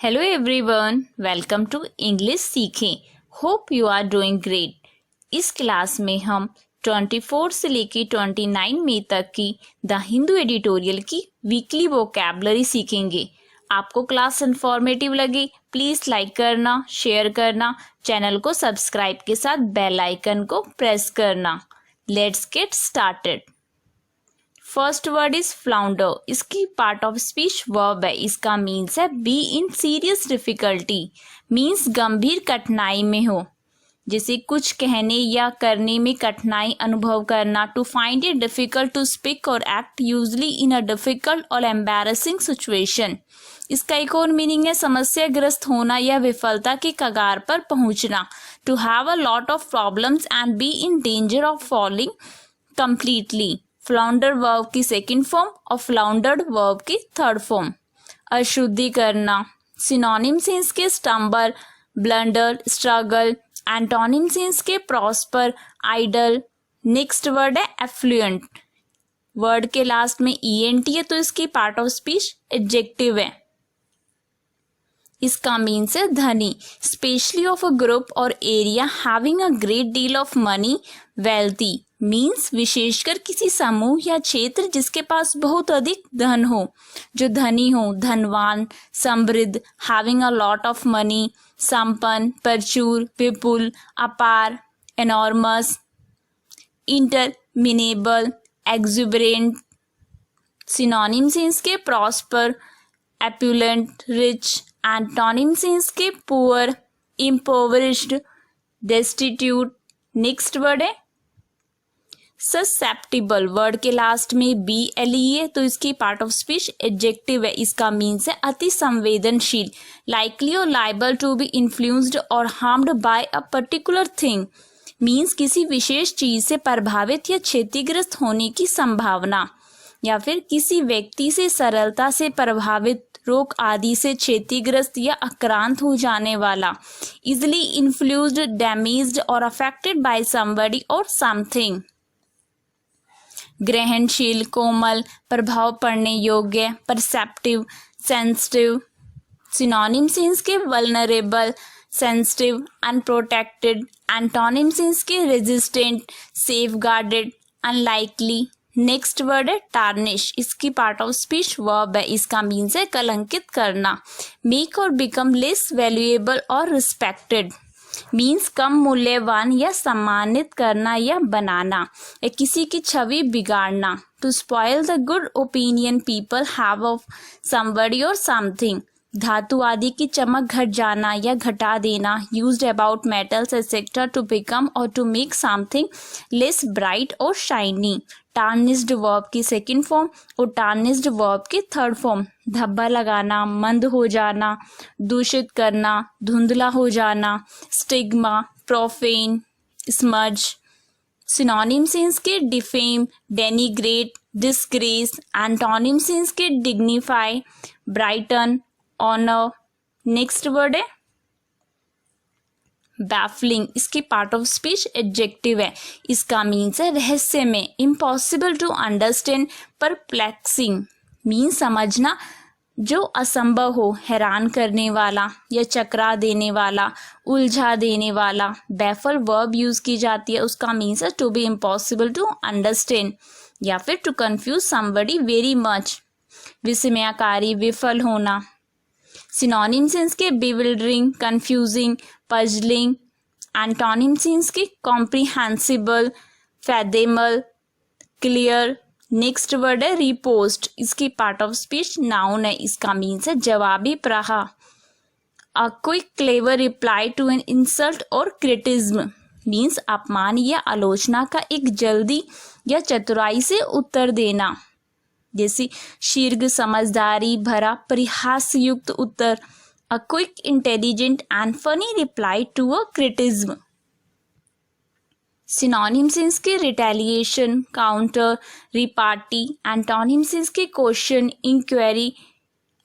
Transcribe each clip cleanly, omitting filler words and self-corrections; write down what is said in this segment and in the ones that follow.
Hello everyone, welcome to English सीखें। Hope you are doing great. इस class में हम 24 से लेके 29 मई तक की द हिंदू एडिटोरियल की वीकली वोकैबलरी सीखेंगे। आपको क्लास इन्फॉर्मेटिव लगे प्लीज़ लाइक करना, शेयर करना, चैनल को सब्सक्राइब के साथ बेल आइकन को प्रेस करना। Let's get started. First word is flounder. इसकी पार्ट ऑफ स्पीच वर्ब है। इसका मीन्स है be in serious difficulty, means गंभीर कठिनाई में हो, जैसे कुछ कहने या करने में कठिनाई अनुभव करना। To find it difficult to speak और act usually in a difficult और एम्बैरेसिंग सिचुएशन। इसका एक और मीनिंग है समस्याग्रस्त होना या विफलता के कगार पर पहुंचना। To have a lot of problems and be in danger of falling completely. Flounder verb की सेकंड फॉर्म और फ्लाउंडर्ड वर्ब की थर्ड फॉर्म। अशुद्धि करना। सिनोनिम्स हैं इसके स्टम्बल, ब्लंडर, स्ट्रगल। एंटोनिम्स हैं इसके प्रॉस्पर, आइडल। नेक्स्ट वर्ड है एफ्लुएंट। वर्ड के लास्ट में ईएनटी है तो इसकी पार्ट ऑफ स्पीच एडजेक्टिव है। इसका मीन्स है धनी, स्पेशली ऑफ अ ग्रुप और area having a great deal of money, wealthy. Means विशेषकर किसी समूह या क्षेत्र जिसके पास बहुत अधिक धन हो, जो धनी हो, धनवान, समृद्ध। Having a lot of money, संपन्न, प्रचुर, विपुल, अपार, एनॉर्मस, इंटरमिनेबल, एक्जुबरेंट। सिनोनिम्स हैं इसके प्रॉस्पर, एपुलेंट, रिच। एंटोनिम्स हैं इसके पुअर, इम्पोवरिश्ड, डेस्टिट्यूट। नेक्स्ट वर्ड है ससेप्टिबल। वर्ड के लास्ट में बी एल ई है तो इसकी पार्ट ऑफ स्पीच एडजेक्टिव है। इसका मीन्स है अति संवेदनशील, लाइकली और लाइबल टू बी इन्फ्लुएंस्ड और harmed by a particular thing. Means किसी विशेष चीज से प्रभावित या क्षतिग्रस्त होने की संभावना, या फिर किसी व्यक्ति से सरलता से प्रभावित, रोग आदि से क्षतिग्रस्त या आक्रांत हो जाने वाला। इजिली इन्फ्लुएंस्ड, डैमेज्ड और अफेक्टेड बाय समबडी और समथिंग। ग्रहणशील, कोमल, प्रभाव पड़ने योग्य, परसेप्टिव, सेंसिटिव। सिनोनिम्स हैं इसके वल्नरेबल, सेंसिटिव, अनप्रोटेक्टेड। एंटोनिम्स हैं इसके resistant, safeguarded, unlikely. Next word है टार्निश। इसकी पार्ट ऑफ स्पीच वर्ब है। इसका मीन्स है कलंकित करना, मेक और बिकम लेस वैल्यूएबल और रिस्पेक्टेड। मीन्स कम मूल्यवान या सम्मानित करना या बनाना, या किसी की छवि बिगाड़ना। To spoil the good opinion people have of somebody और समथिंग। धातु आदि की चमक घट जाना या घटा देना। Used about metals etcetera to become और to make something less bright और शाइनी। टार्निश्ड वर्ब की सेकंड फॉर्म और टार्निश्ड वर्ब की थर्ड फॉर्म। धब्बा लगाना, मंद हो जाना, दूषित करना, धुंधला हो जाना। Stigma, profane, smudge. सिनोनिम्स हैं इसके डिफेम, डेनिग्रेट, डिस्ग्रेस। एंटोनिम्स हैं इसके dignify, brighten, honour. Next word है बैफलिंग। इसकी पार्ट ऑफ स्पीच एडजेक्टिव है। इसका मीन्स है रहस्य में, impossible to understand, perplexing. Means समझना जो असंभव हो, हैरान करने वाला या चकरा देने वाला, उलझा देने वाला। बैफल वर्ब यूज की जाती है, उसका मीन्स है to be impossible to understand या फिर to confuse somebody very much. विस्मयकारी, विफल होना। सिनोनिम्स हैं इसके बिविल्डरिंग, कंफ्यूजिंग, पजलिंग। एंटोनिम्स हैं इसके comprehensible, fathomable, clear. Next word है रिपोस्ट। इसकी पार्ट ऑफ स्पीच नाउन है। इसका मीन्स है जवाबी प्रहार, a quick clever reply to an insult और क्रिटिज्म। मीन्स अपमान या आलोचना का एक जल्दी या चतुराई से उत्तर देना, जैसे शीघ्र, समझदारी भरा, परिहास युक्त उत्तर। A quick, intelligent and funny reply to a criticism. Synonyms हैं इसके रिटेलिएशन, काउंटर, रिपार्टी। एंटोनिम्स हैं इसके question, inquiry,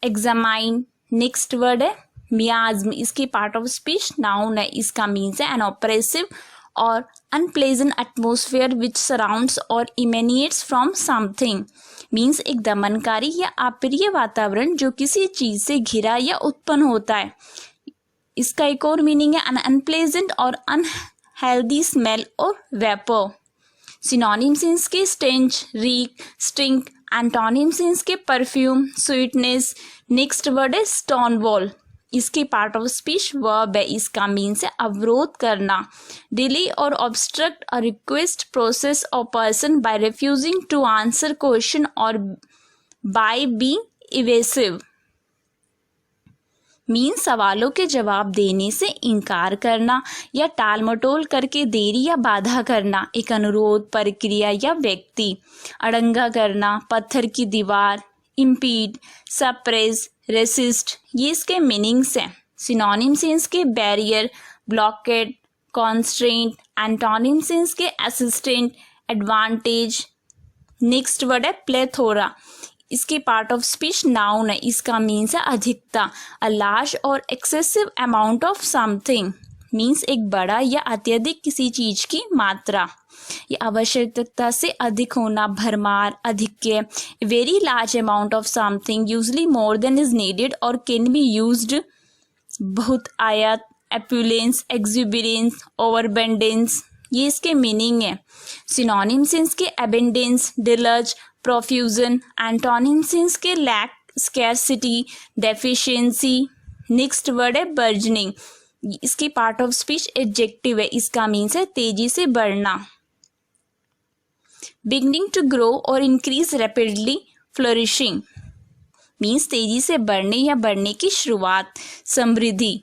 examine. Next word है मियाज्म। इसकी पार्ट ऑफ स्पीच नाउन है। इसका मीन्स है an oppressive or unpleasant atmosphere which surrounds or emanates from something means एक दमनकारी या अप्रिय वातावरण जो किसी चीज से घिरा या उत्पन्न होता है। इसका एक और मीनिंग है अनप्लेजेंट और अनहेल्दी स्मेल और वेपर। सिनोनिम्स इसके स्टेंच, रीक, स्टिंक। एंटोनिम्स इसके परफ्यूम, स्वीटनेस। नेक्स्ट वर्ड है स्टोन वॉल। इसकी पार्ट ऑफ स्पीच वर्ब है। इसका मीन्स है अवरोध करना, डिले और ऑब्स्ट्रक्ट अ रिक्वेस्ट प्रोसेस और person by refusing to answer question और बाय बीइंग इवेसिव मीन्स सवालों के जवाब देने से इनकार करना या टाल मटोल करके देरी या बाधा करना, एक अनुरोध, प्रक्रिया या व्यक्ति। अड़ंगा करना, पत्थर की दीवार, इम्पीड, सप्रेस, रेसिस्ट, ये इसके मीनिंग्स हैं। सिनोनिम्स इसके बैरियर, ब्लॉकेड, कॉन्स्ट्रेंट। एंटोनिम्स इसके असिस्टेंट, एडवांटेज। नेक्स्ट वर्ड है प्लेथोरा। इसकी पार्ट ऑफ स्पीच नाउन है। इसका मीन्स है अधिकता, अ लार्ज और excessive amount of something means एक बड़ा या अत्यधिक किसी चीज की मात्रा। ये आवश्यकता से अधिक होना, भरमार, अधिक्य। Very large amount of something usually more than is needed और कैन बी यूज्ड बहुत आयत, एपुलेंस, एक्सुबरेंस, ओवरबेंडेंस, ये इसके मीनिंग है। सिनोनिम्स इसके एबेंडेंस, डिलज, प्रोफ्यूजन। एंटोनिम्स इसके lack, scarcity, deficiency. Next word है बर्जनिंग। इसकी पार्ट ऑफ स्पीच एडजेक्टिव है। इसका मीन्स है तेजी से बढ़ना। बिगिनिंग टू ग्रो और इंक्रीज रैपिडली, फ्लोरिशिंग मीन्स तेजी से बढ़ने या बढ़ने की शुरुआत, समृद्धि।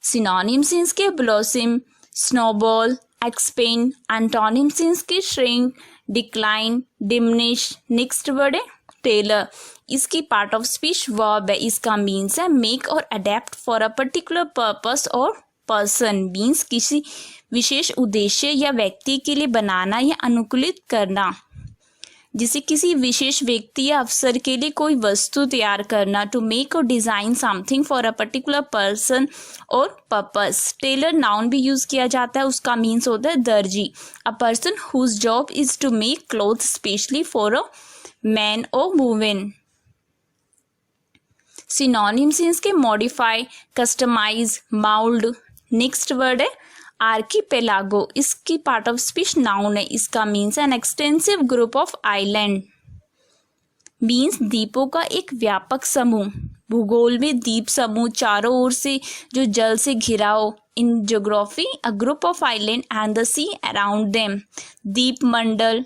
सिनोनिम्स इसके ब्लॉसम, स्नोबॉल, एक्सपेंड। एंटोनिम्स इसके shrink, decline, diminish. Next word है टेलर। इसकी पार्ट ऑफ स्पीच वर्ब है। इसका मीन्स है मेक और adapt for a particular purpose और पर्सन मीन्स किसी विशेष उद्देश्य या व्यक्ति के लिए बनाना या अनुकूलित करना। जैसे किसी विशेष व्यक्ति या अवसर के लिए कोई वस्तु तैयार करना, टू मेक और design something for a particular person और पर्पस। टेलर नाउन भी यूज किया जाता है। उसका मीन्स होता है दर्जी, a person whose job is to make cloth specially for a man और वुमेन। सिनोनिम्स इसके modify, customise, mould. Next word है आर्कीपेलागो। इसकी पार्ट ऑफ स्पीच नाउन है। इसका means an extensive group of island means द्वीपों का एक व्यापक समूह। भूगोल में द्वीप समूह चारों ओर से जो जल से घिरा हो। In geography a group of island and the sea around them, द्वीप मंडल।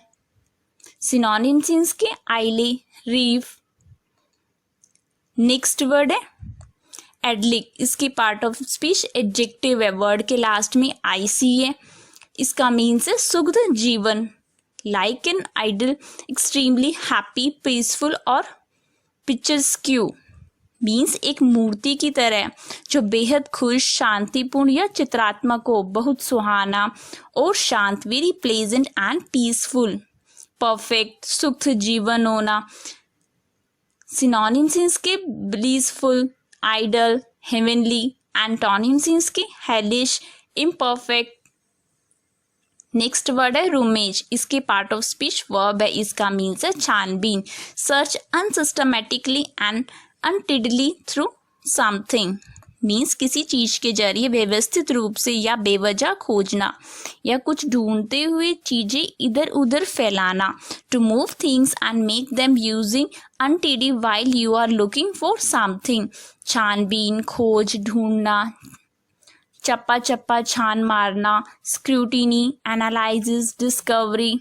सिनोनिम्स इसके आइले, रीफ। नेक्स्ट वर्ड है एडलिक। इसकी पार्ट ऑफ स्पीच एडजेक्टिव है। वर्ड के लास्ट में आईसी है। इसका मीन्स है सुखद जीवन, like an idyll, extremely happy, peaceful और पिक्चर्स्क्यू मीन्स एक मूर्ति की तरह जो बेहद खुश, शांतिपूर्ण या चित्रात्मक हो, बहुत सुहाना और शांत, very pleasant and peaceful. Perfect, सुख जीवन होना। सिनोनिम्स इसके ब्लिसफुल, आइडल, हेवनली। एंटोनिम्स इसके हेलिश, इम्परफेक्ट। नेक्स्ट वर्ड है रूमेज। इसके पार्ट ऑफ स्पीच वर्ब है। इसका मीन्स है छानबीन, search unsystematically and untidily through something means किसी चीज के जरिए व्यवस्थित रूप से या बेवजह खोजना या कुछ ढूंढते हुए चीजें इधर उधर फैलाना। To move things and make them using untidy while you are looking for something. छानबीन, खोज, ढूंढना, चप्पा चप्पा छान मारना। Scrutiny, analysis, discovery,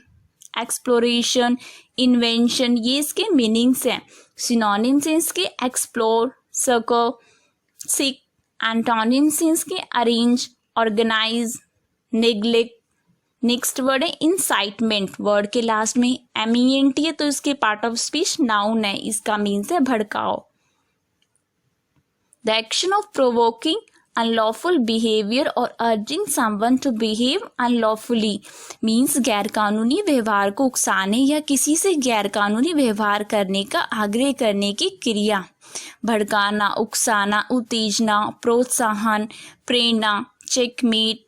exploration, invention, ये इसके मीनिंग्स हैं। सिनोनिम्स इसके एक्सप्लोर, सर्कल, सीक। एंटोनिम्स इसके arrange, organise, neglect. Next word है इंसाइटमेंट। वर्ड के लास्ट में एमिएंट है तो इसके पार्ट ऑफ स्पीच नाउन है। इसका मीन्स है भड़काओ। The action of provoking unlawful behaviour और urging someone to behave unlawfully means गैरकानूनी व्यवहार को उकसाने या किसी से गैरकानूनी व्यवहार करने का आग्रह करने की क्रिया। भड़काना, उकसाना, उत्तेजना, प्रोत्साहन, प्रेरणा, चेकमेट।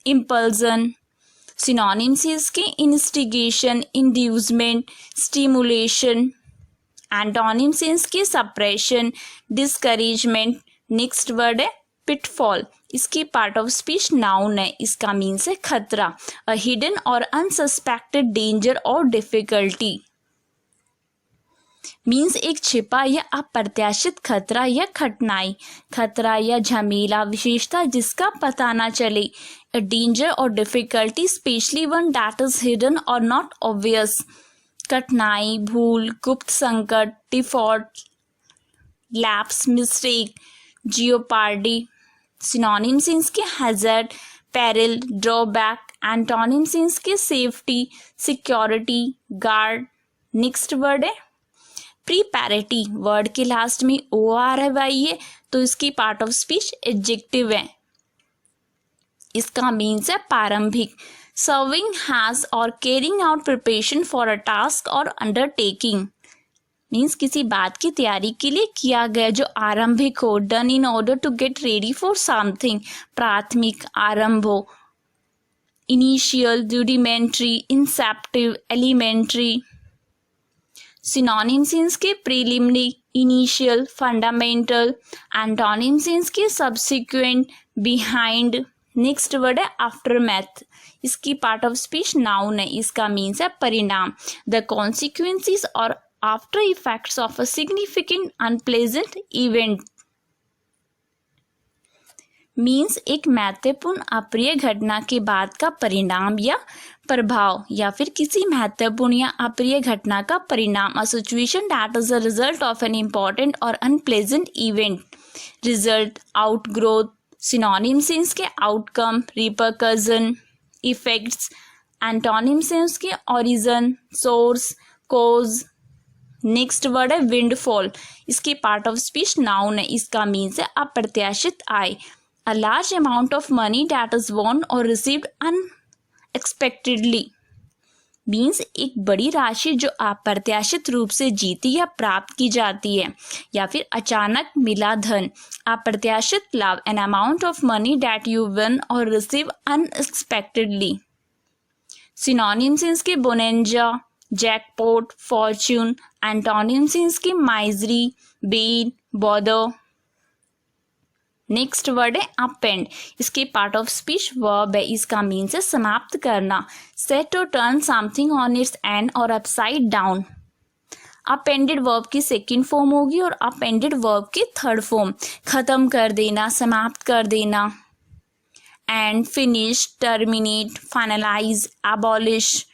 impulsion. Synonyms है इसके instigation, inducement, stimulation. Antonyms है इसके suppression, discouragement. Next word है pitfall. इसकी पार्ट ऑफ स्पीच नाउन है. इसका मीन्स है खतरा, अ हिडन और अनसस्पेक्टेड डेंजर और डिफिकल्टी. मीन्स एक छिपा या अप्रत्याशित खतरा या कठिनाई, खतरा या झमेला, विशेषता जिसका पता न चले. अ डेंजर और difficulty specially one that is hidden और नॉट ऑब्वियस. कठिनाई, भूल, गुप्त संकट, default, lapse, mistake, jeopardy. Synonyms इसके हैजर्ड, पेरिल, ड्रॉबैक. एंटोनिम्स इसके safety, security, guard. Next word है प्रीपैरेटी. वर्ड के लास्ट में ओ आ रहा है तो इसकी पार्ट ऑफ स्पीच एडजेक्टिव है. इसका मीन्स है प्रारंभिक. सर्विंग हैज और carrying out preparation for a task और अंडरटेकिंग. मीन्स किसी बात की तैयारी के लिए किया गया जो आरंभिक हो. Done in order to get ready for something. प्राथमिक, आरंभ हो. Initial, rudimentary, inceptive, elementary. Synonyms के प्रीलिमिनरी, इनिशियल, फंडामेंटल. एंटोनिम्स के सब्सिक्वेंट, बिहाइंड. नेक्स्ट वर्ड है आफ्टरमैथ. इसकी पार्ट ऑफ स्पीच नाउन है. इसका मीन्स है परिणाम. द कॉन्सिक्वेंसेस और after effects of a significant unpleasant event. Means एक महत्वपूर्ण अप्रिय घटना के बाद का परिणाम या प्रभाव, या फिर किसी महत्वपूर्ण या अप्रिय घटना का परिणाम. A situation that is a result of an important और unpleasant event. Result, outgrowth. Synonyms हैं इसके आउटकम, रिपरकशन, इफेक्ट्स. एंटोनिम्स हैं उसके origin, source, cause. Next word है विंडफॉल. इसकी पार्ट ऑफ स्पीच नाउन है. इसका मीन्स है अप्रत्याशित आय. A large amount of money that is won or received unexpectedly. Means एक बड़ी राशि जो अप्रत्याशित रूप से जीती या प्राप्त की जाती है, या फिर अचानक मिला धन. अप्रत्याशित लाभ, an amount of money that you win or receive unexpectedly. Synonyms इसके बोनेंजा, जैकपॉट, फॉर्च्यून. एंटोनिम्स इसके misery, bane, bother. Next word है अपेंड. इसके पार्ट ऑफ स्पीच वर्ब है. इसका मीन्स है समाप्त करना. सेट और turn something on its end और अपसाइड डाउन. अपेंडेड वर्ब की सेकंड फॉर्म होगी और अपेंडेड वर्ब की थर्ड फॉर्म. खत्म कर देना, समाप्त कर देना. End, finish, terminate, finalise, abolish.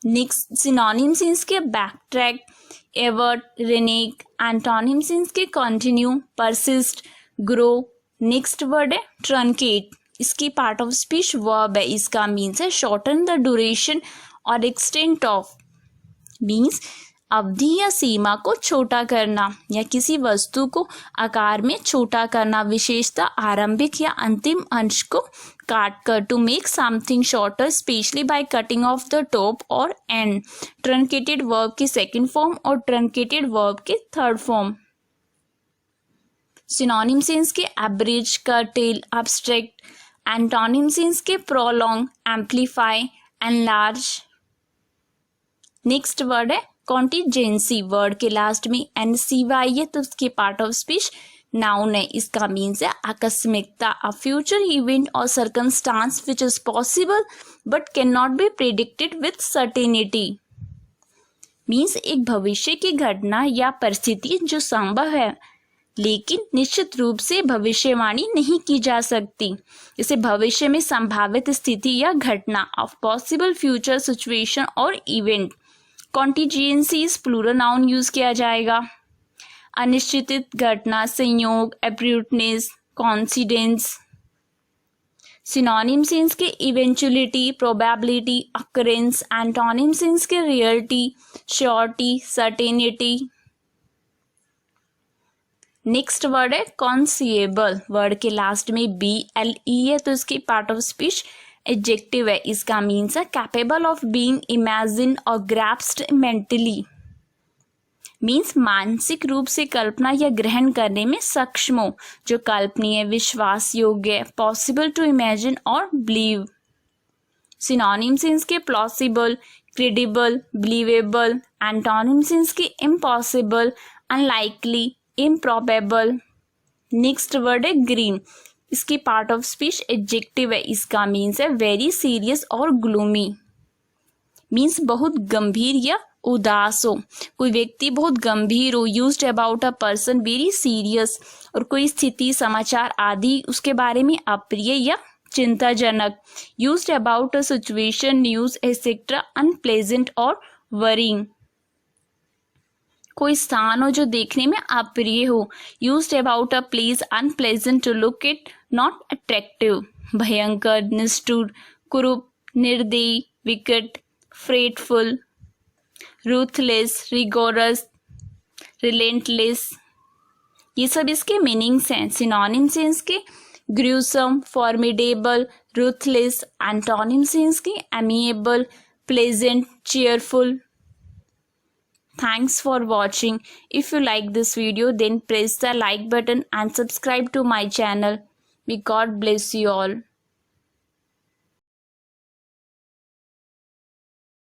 Next synonyms इसके backtrack, avert, renege. Antonyms इसके continue, persist, grow. Next word है ट्रंकेट. इसकी पार्ट ऑफ स्पीच वर्ब है. इसका मीन्स है शॉर्टन द ड्यूरेशन और एक्सटेंट ऑफ. मीन्स अवधि या सीमा को छोटा करना या किसी वस्तु को आकार में छोटा करना. विशेषता आरंभिक या अंतिम अंश को काट कर. To make something shorter especially by cutting off the top और एंड. ट्रंकेटेड वर्ब की सेकेंड फॉर्म और ट्रंकेटेड वर्ब की थर्ड फॉर्म. सिनोनिम्स इसके एब्रिज, कर्टेल, अब्स्ट्रैक्ट. एंटोनिम्स इसके prolong, amplify, enlarge. Next word है कॉन्टिजेंसी. वर्ड के last में NCY है तो उसके पार्ट ऑफ स्पीच नाउन है. इसका मीन्स है आकस्मिकता. अ फ्यूचर इवेंट और circumstance which is possible but can not be predicted with certainty. Means एक भविष्य की घटना या परिस्थिति जो संभव है लेकिन निश्चित रूप से भविष्यवाणी नहीं की जा सकती. जैसे भविष्य में संभावित स्थिति या घटना, ऑफ पॉसिबल फ्यूचर सिचुएशन और event. Contingencies plural noun use किया जाएगा. अनिश्चित घटना, संयोग, एब्रूटनेस, कॉन्सिडेंस. सिनोनिम्स इसके इवेंचुअलिटी, प्रोबेबिलिटी, अकरेंस. एंटोनिम्स इसके reality, surety, certainty. Next word है कॉन्सिएबल. वर्ड के लास्ट में बी एल ई है तो इसकी पार्ट ऑफ स्पीच एडजेक्टिव है. इसका मीन्स है कैपेबल ऑफ बीइंग इमेजिन और ग्रैस्प्ड मेंटली. मीन्स मानसिक रूप से कल्पना या ग्रहण करने में सक्षम हो, जो कल्पनीय, विश्वास योग्य, पॉसिबल टू इमेजिन और बिलीव। सिनोनिम्स इसके प्लॉसिबल, क्रेडिबल, बिलीवेबल। एंटोनिम्स इसके impossible, unlikely, improbable. Next word है ग्रीन। इसकी पार्ट ऑफ स्पीच एडजेक्टिव है। इसका मीन्स है वेरी सीरियस और ग्लूमी। मीन्स बहुत गंभीर या उदास हो, कोई व्यक्ति बहुत गंभीर हो। Used about a person very serious, और कोई स्थिति, समाचार आदि उसके बारे में अप्रिय या चिंताजनक। Used about a situation, news etcetera unpleasant और वरिंग। कोई स्थान हो जो देखने में अप्रिय हो। Used about a place unpleasant to look it, not attractive. भयंकर, निष्ठुर, कुरूप, निर्दयी, विकट, फ्रेटफुल, रूथलेस, रिगोरस, रिलेंटलेस। ये सब इसके मीनिंग्स हैं। सिनोनिम्स हैं इसके ग्रूसम, फॉर्मिडेबल, रूथलेस। एंटोनिम्स हैं इसके amiable, pleasant, cheerful. Thanks for watching. If you like this video, then press the like button and subscribe to my channel. May God bless you all.